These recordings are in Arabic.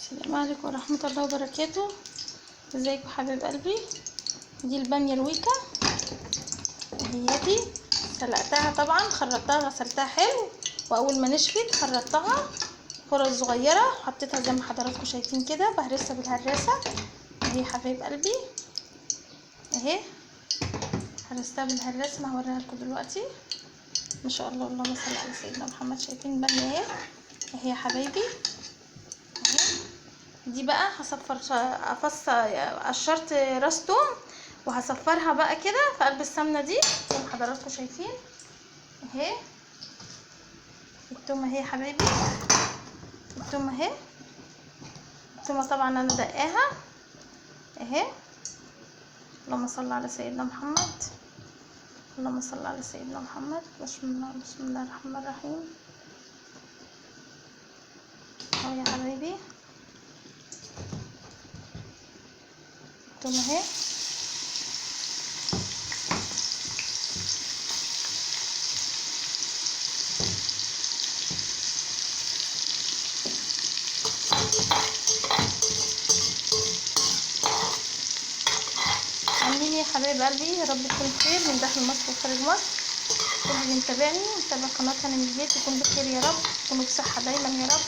السلام عليكم ورحمة الله وبركاته. ازيكم حبايب قلبي؟ دي البامية الويكا اهيتي. سلقتها طبعا، خرطتها غسلتها حلو، واول ما نشفت خرطتها فرص صغيرة، حطيتها زي ما حضراتكم شايفين كده، بهرسها بالهراسة اهي حبايب قلبي اهي. هرستها بالهراسة، انا هوريها لكم دلوقتي. ما شاء الله، اللهم صل على سيدنا محمد. شايفين البامية اهي يا حبايبي اهي. دي بقى هصفر قشرت راس توم وهصفرها بقى كده في قلب السمنه دي زي ما حضراتكم شايفين اهي. التومه اهي يا حبايبي، التومه اهي. التومه طبعا انا دقاها اهي. اللهم صل على سيدنا محمد، اللهم صل على سيدنا محمد. بسم الله الرحمن الرحيم اهو يا حبايبي. التومه اهي عاملين ايه يا حبايب قلبي؟ يا رب تكون بخير من داخل مصر وخارج مصر. كل اللي متابعني ومتابع قناتنا من البيت يكون بخير يا رب، يكونوا بصحة دايما يا رب.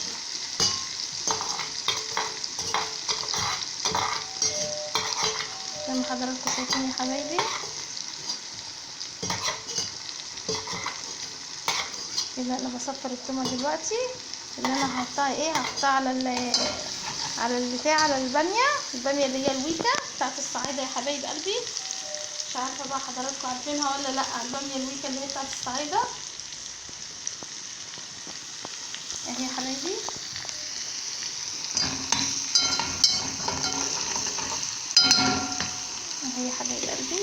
زي ما حضراتكم شايفين يا حبايبي كده انا بصفر التومه دلوقتي. اللي انا هحطها ايه؟ هحطها على البتاع، على الباميه اللي هي الويكا بتاعت الصعيده يا حبايب قلبي. مش عارفه بقى حضراتكم عارفينها ولا لا، الباميه الويكا اللي هي بتاعت الصعيده اهي يا حبايبي اهي يا حبايب قلبي.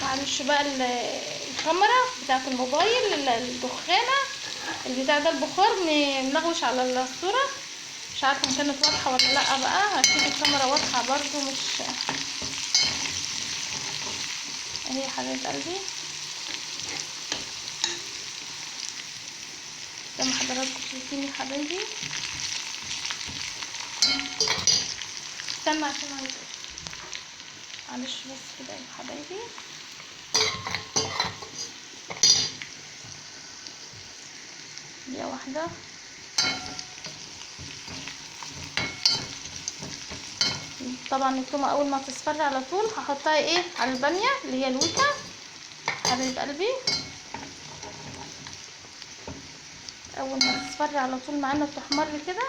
معلش بقى الكاميرا بتاعت الموبايل، الدخانه البتاع ده، البخار منغوش على الصوره. مش عارفه ان كانت واضحه ولا لا. بقى اكيد الكاميرا واضحه برضو، مش اهي يا حبايب قلبي زي ما حضراتكم شايفين يا حبايبي. استنى عشان معلش بس كده يا حبايبي. دقيقة واحدة. طبعا التومة اول ما تصفر على طول هحطها ايه على البامية اللي هي الويكا حبايب قلبي. اول ما تصفر على طول معانا تحمر كده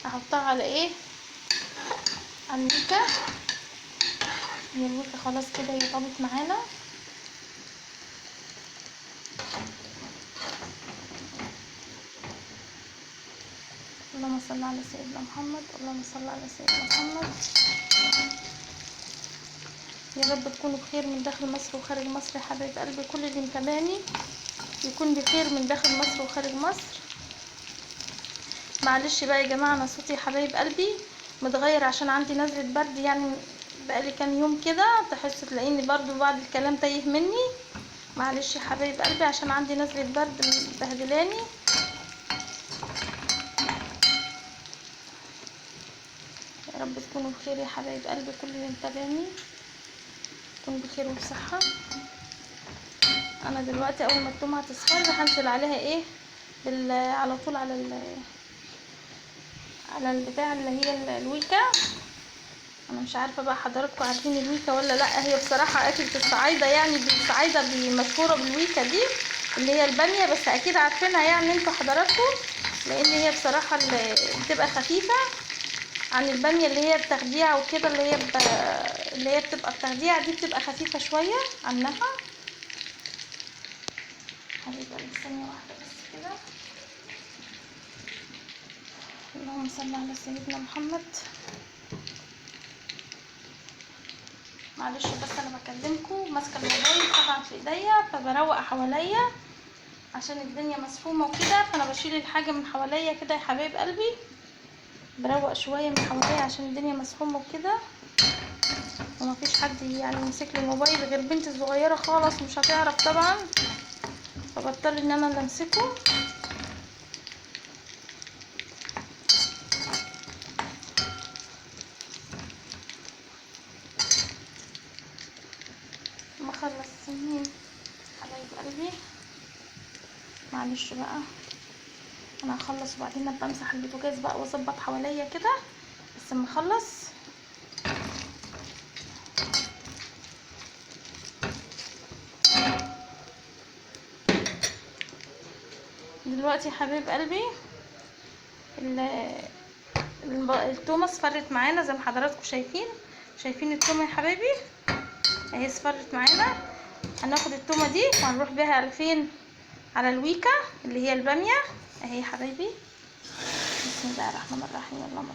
هحطها على ايه؟ على الويكا. هي الويكا خلاص كده هي طابت معانا. اللهم صل على سيدنا محمد، اللهم صل على سيدنا محمد. يا رب تكونوا بخير من داخل مصر وخارج مصر يا حبايب قلبي. كل اللي متابعني يكون بخير من داخل مصر وخارج مصر. معلش بقى يا جماعه، انا صوتي يا حبايب قلبي متغير عشان عندي نزله برد، يعني بقالي كام يوم كده تحس تلاقيني برضو بعد الكلام تايه مني. معلش يا حبايب قلبي عشان عندي نزله برد مبهدلاني. يا رب تكونوا بخير يا حبايب قلبي. كل اللي متابعني يكون بخير وبصحه. انا دلوقتي اول ما التومه هتصفر هنزل عليها ايه على طول على البتاع اللي هي الويكا. انا مش عارفه بقى حضراتكم عارفين الويكا ولا لا. هي بصراحه اكلة الصعايده، يعني الصعايده مشهوره بالويكا دي اللي هي الباميه، بس اكيد عارفينها يعني انتوا حضراتكم، لان هي بصراحه اللي بتبقى خفيفه عن الباميه اللي هي التخديعه وكده، اللي هي بتبقى التخديعه دي بتبقى خفيفه شويه عنها. هيبقى ثانيه واحده بس كده. اللهم صل على سيدنا محمد. معلش بس انا بكلمكم ماسكه الموبايل طبعا في ايديا، فبروق حواليا عشان الدنيا مسحومه وكده، فانا بشيل الحاجه من حواليا كده يا حبايب قلبي. بروق شويه من حواليا عشان الدنيا مسحومه وكده، ومفيش حد يعني يمسك لي الموبايل غير بنتي الصغيره خالص، مش هتعرف طبعا، فبضطر ان انا اللي امسكه. نرش بقى. انا هخلص وبعدين ابقى امسح البوتاجاز بقى واظبط حواليا كده، بس اما اخلص. دلوقتي يا حبيب قلبي التومه اصفرت معانا زي ما حضراتكم شايفين التومه يا حبايبي اهي اصفرت معانا. هناخد التومه دي وهنروح بيها على فين؟ على الويكه اللي هي الباميه اهي يا حبايبي. بسم الله الرحمن الرحيم. اللهم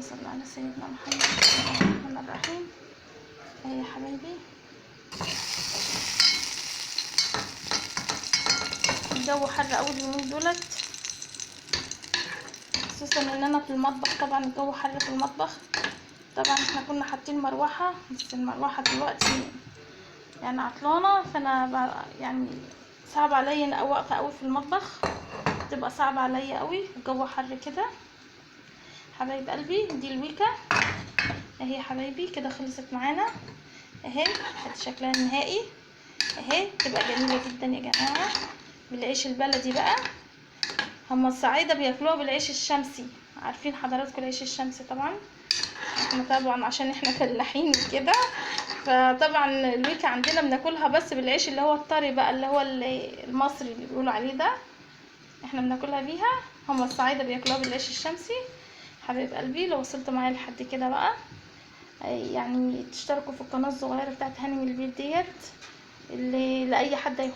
صل على سيدنا محمد. بسم الله الرحمن الرحيم اهي يا حبايبي. الجو حر قوي اليومين دولت، خصوصا ان انا في المطبخ. طبعا الجو حر في المطبخ. طبعا احنا كنا حاطين مروحه، بس المروحه دلوقتي يعني عطلانه، فانا يعني صعب عليا ان واقفه قوي في المطبخ، تبقى صعبه عليا قوي الجو حر كده. حبايب قلبي دي الويكه اهي يا حبايبي كده خلصت معانا اهي. ادي شكلها النهائي اهي. تبقى جميله جدا يا جماعه بالعيش البلدي بقى. هما الصعايده بياكلوها بالعيش الشمسي، عارفين حضراتكم العيش الشمسي طبعا. احنا طبعا عشان احنا فلاحين كده، فطبعا الويكه عندنا بناكلها بس بالعيش اللي هو الطري بقى، اللي هو المصري اللي بيقولوا عليه ده، احنا بناكلها بيها. هما الصعايده بياكلوها بالعيش الشمسي. حبيب قلبي لو وصلت معايا لحد كده بقى يعني تشتركوا في القناه الصغيره بتاعت هاني من البيت ديت، اللي لاي حد